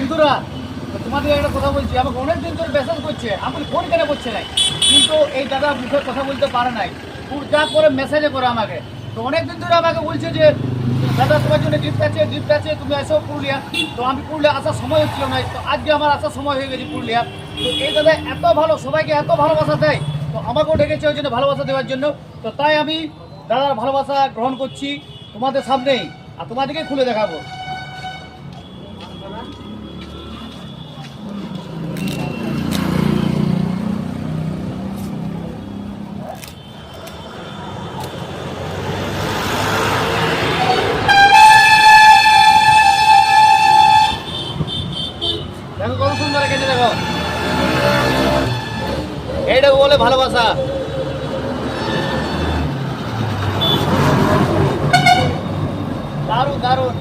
বন্ধুরা, তোমাদের একটা কথা বলছি, আমাকে অনেকদিন ধরে মেসেজ করছে, আমি ফোন কেন করছে নাই, কিন্তু এই দাদা মুখে কথা বলতে পারে নাই, যা করে মেসেজে করে আমাকে। তো অনেকদিন ধরে আমাকে বলছে যে দাদা তোমার জন্য গিফট আছে, তুমি এসো পুরুলিয়া। তো আমি পুরুলিয়া আসার সময় হচ্ছিল না, তো আজকে আমার আসার সময় হয়ে গেছে পুরুলিয়া। তো এই দাদা এত ভালো, সবাইকে এত ভালোবাসা দেয়, তো আমাকেও ডেকেছে ওই জন্য ভালোবাসা দেওয়ার জন্য। তো তাই আমি দাদার ভালোবাসা গ্রহণ করছি তোমাদের সামনেই, আর তোমাদেরকে খুলে দেখাবো। দেখো কত সুন্দর এঁকেছে, দেখো এইটা বলে ভালোবাসা। দারুণ দারুণ।